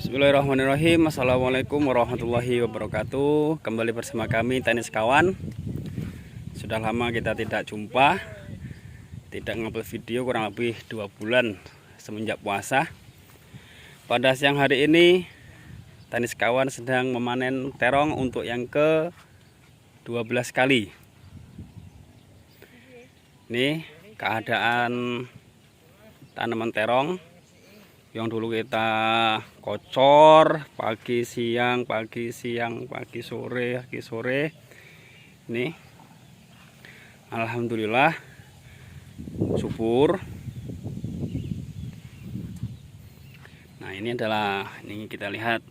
Bismillahirrahmanirrahim. Assalamualaikum warahmatullahi wabarakatuh. Kembali bersama kami Tani Sekawan. Sudah lama kita tidak jumpa, tidak ngupload video kurang lebih 2 bulan semenjak puasa. Pada siang hari ini Tani Sekawan sedang memanen terong untuk yang ke 12 kali. Ini keadaan tanaman terong yang dulu kita kocor pagi siang pagi sore. Ini alhamdulillah subur. Nah, ini kita lihat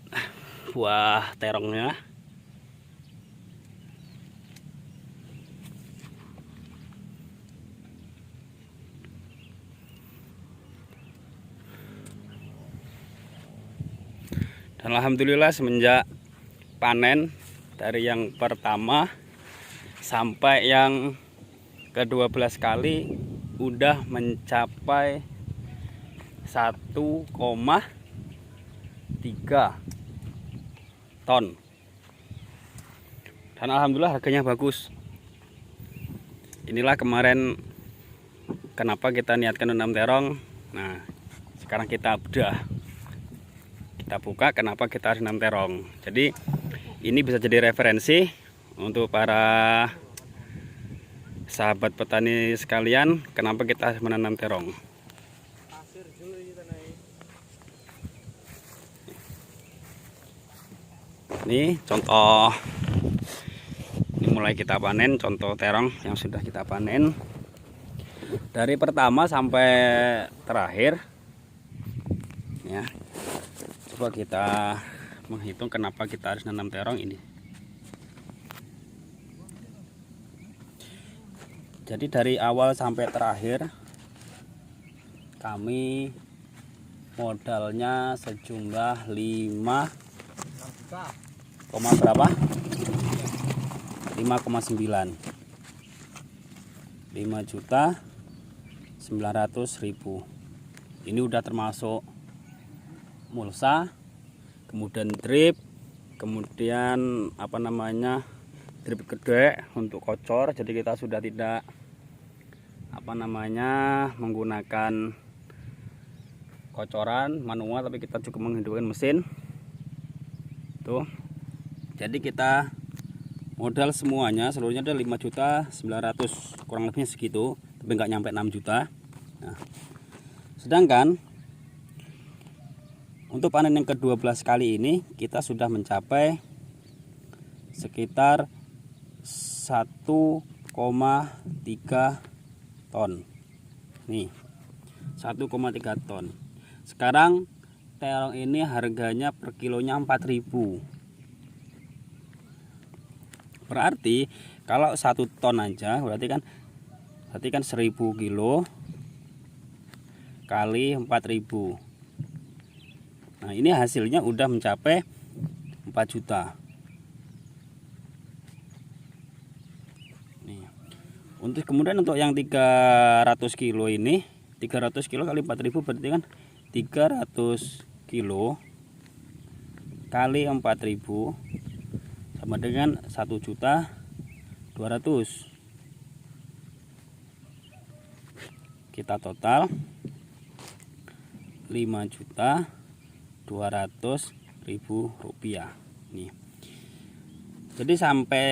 buah terongnya. Dan alhamdulillah semenjak panen dari yang pertama sampai yang ke-12 kali udah mencapai 1,3 ton. Dan alhamdulillah harganya bagus. Inilah kemarin kenapa kita niatkan nanam terong. Nah, sekarang kita buka kenapa kita harus nanam terong. Jadi ini bisa jadi referensi untuk para sahabat petani sekalian, kenapa kita harus menanam terong. Ini contoh, ini mulai kita panen contoh terong yang sudah kita panen dari pertama sampai terakhir ya. Coba kita menghitung kenapa kita harus nanam terong ini. Jadi dari awal sampai terakhir kami modalnya sejumlah 5 berapa? 5,9. 5.900.000. Ini udah termasuk mulsa, kemudian drip, kemudian drip gede untuk kocor. Jadi kita sudah tidak menggunakan kocoran manual, tapi kita cukup menghidupkan mesin tuh. Jadi kita modal semuanya seluruhnya ada 5.900.000, kurang lebihnya segitu, tapi nggak nyampe 6 juta. Nah, sedangkan untuk panen yang ke-12 kali ini kita sudah mencapai sekitar 1,3 ton. Nih, 1,3 ton. Sekarang terong ini harganya per kilonya 4.000. Berarti kalau 1 ton aja berarti kan 1.000 kilo kali 4.000. Nah, ini hasilnya udah mencapai 4 juta. Nih. Kemudian untuk yang 300 kilo ini, 300 kilo kali 4.000 berarti kan 300 kilo kali 4.000 sama dengan 1.200.000. Kita total 5.200.000 rupiah. Nih. Jadi sampai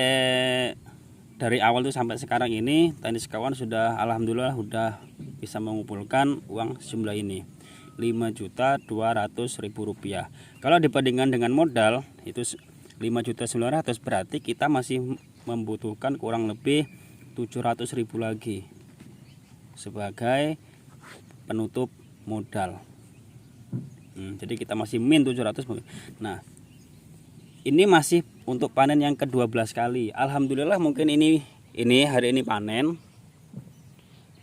dari awal tuh sampai sekarang ini Tani Sekawan sudah alhamdulillah sudah bisa mengumpulkan uang sejumlah ini, 5.200.000 rupiah. Kalau dibandingkan dengan modal itu 5.900.000, berarti kita masih membutuhkan kurang lebih 700.000 lagi sebagai penutup modal. Jadi kita masih min 700. Nah, ini masih untuk panen yang ke-12 kali. Alhamdulillah mungkin ini hari ini panen.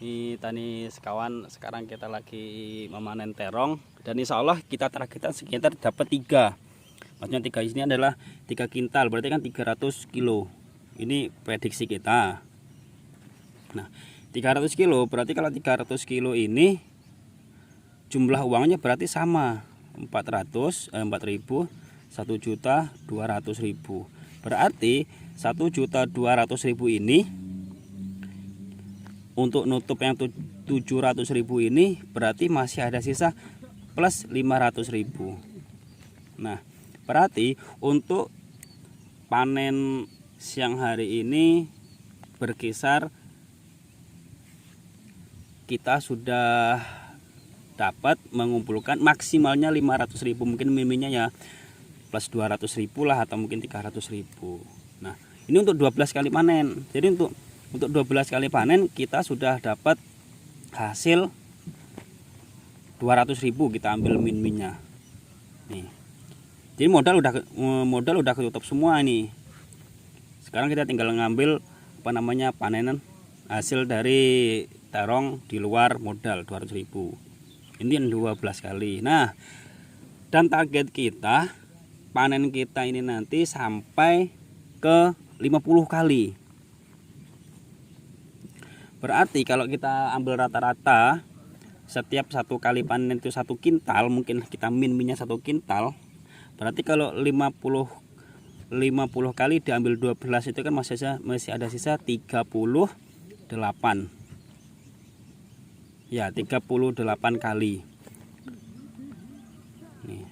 Ini Tani Sekawan sekarang kita lagi memanen terong, dan insya Allah kita targetkan sekitar dapat 3. Maksudnya 3 ini adalah 3 kintal, berarti kan 300 kilo. Ini prediksi kita. Nah, 300 kilo berarti kalau 300 kilo ini jumlah uangnya berarti sama 4.000, 1.200.000. Berarti 1.200.000 ini untuk nutup yang 700.000 ini berarti masih ada sisa plus 500.000. Nah, berarti untuk panen siang hari ini berkisar kita sudah dapat mengumpulkan maksimalnya 500.000, mungkin minimnya ya plus 200.000 lah atau mungkin 300.000. Nah, ini untuk 12 kali panen. Jadi untuk 12 kali panen kita sudah dapat hasil 200.000, kita ambil min-minnya. Nih. Jadi modal udah ketutup semua ini. Sekarang kita tinggal ngambil panenan hasil dari terong di luar modal 200.000. Ini yang 12 kali. Nah, dan target kita panen kita ini nanti sampai ke 50 kali. Berarti kalau kita ambil rata-rata setiap satu kali panen itu 1 kintal, mungkin kita minnya 1 kintal. Berarti kalau 50 kali diambil 12 itu kan masih ada sisa 38. Ya, 38 kali. Nih.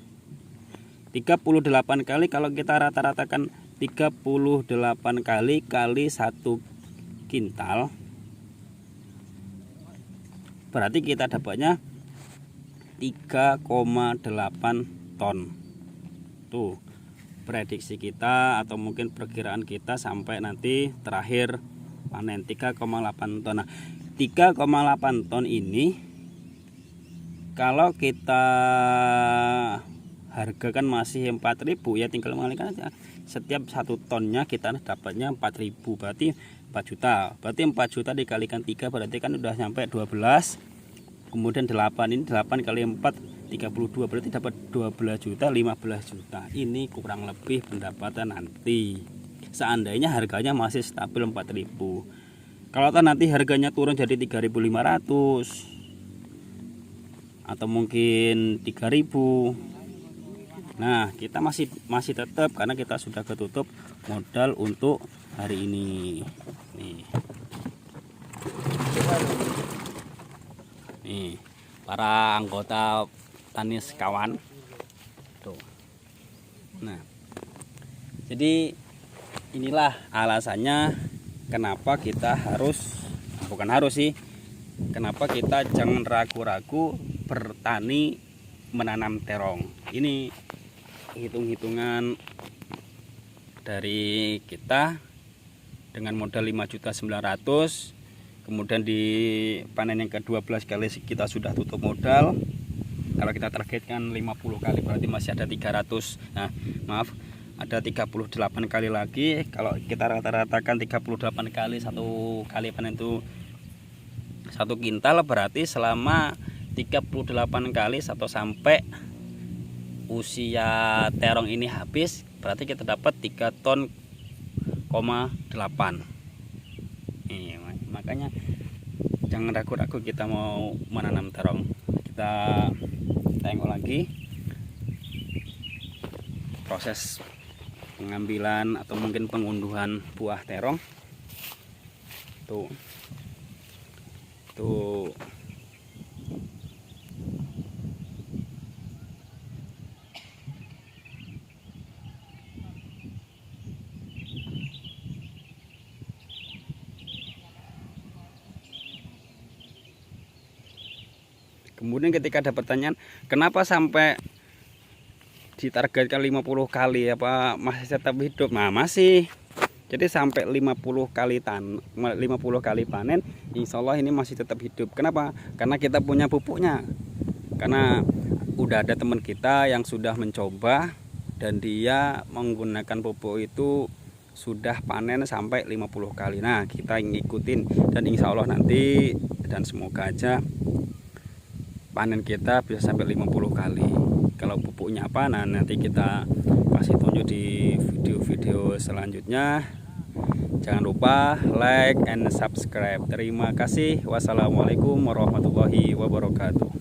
38 kali kalau kita rata-ratakan 38 kali 1 kintal. Berarti kita dapatnya 3,8 ton. Tuh, prediksi kita atau mungkin perkiraan kita sampai nanti terakhir panen 3,8 ton. Nah, 3,8 ton ini kalau kita hargakan masih 4.000 ya tinggal mengalihkan aja. Setiap 1 tonnya kita dapatnya 4.000, berarti 4 juta. Berarti 4 juta dikalikan 3 berarti kan udah sampai 12. Kemudian 8 ini 8 kali 4 32, berarti dapat 12 juta, 15 juta. Ini kurang lebih pendapatan nanti. Seandainya harganya masih stabil 4.000. Kalau nanti harganya turun jadi 3.500 atau mungkin 3.000. Nah, kita masih tetap karena kita sudah ketutup modal untuk hari ini. Nih, para anggota tani sekawan. Tuh. Nah, jadi inilah alasannya kenapa kita kenapa kita jangan ragu-ragu bertani menanam terong. Ini hitung-hitungan dari kita dengan modal 5.900.000. Kemudian di panen yang ke-12 kali kita sudah tutup modal. Kalau kita targetkan 50 kali berarti masih ada 300. Nah, maaf, ada 38 kali lagi. Kalau kita rata-ratakan 38 kali satu kali panen itu 1 kintal, berarti selama 38 kali atau sampai usia terong ini habis, berarti kita dapat 3,8 ton. Makanya jangan ragu-ragu kita mau menanam terong. Kita tengok lagi proses pengambilan atau mungkin pengunduhan buah terong. Tuh. Kemudian ketika ada pertanyaan, kenapa sampai ditargetkan 50 kali apa masih tetap hidup? Nah, masih. Jadi sampai 50 kali panen, insya Allah ini masih tetap hidup. Kenapa? Karena kita punya pupuknya. Karena udah ada teman kita yang sudah mencoba dan dia menggunakan pupuk itu sudah panen sampai 50 kali. Nah, kita ngikutin dan insya Allah nanti dan semoga aja panen kita bisa sampai 50 kali. Kalau pupuknya apa, nah nanti kita kasih tunjuk di video-video selanjutnya. Jangan lupa like and subscribe. Terima kasih. Wassalamualaikum warahmatullahi wabarakatuh.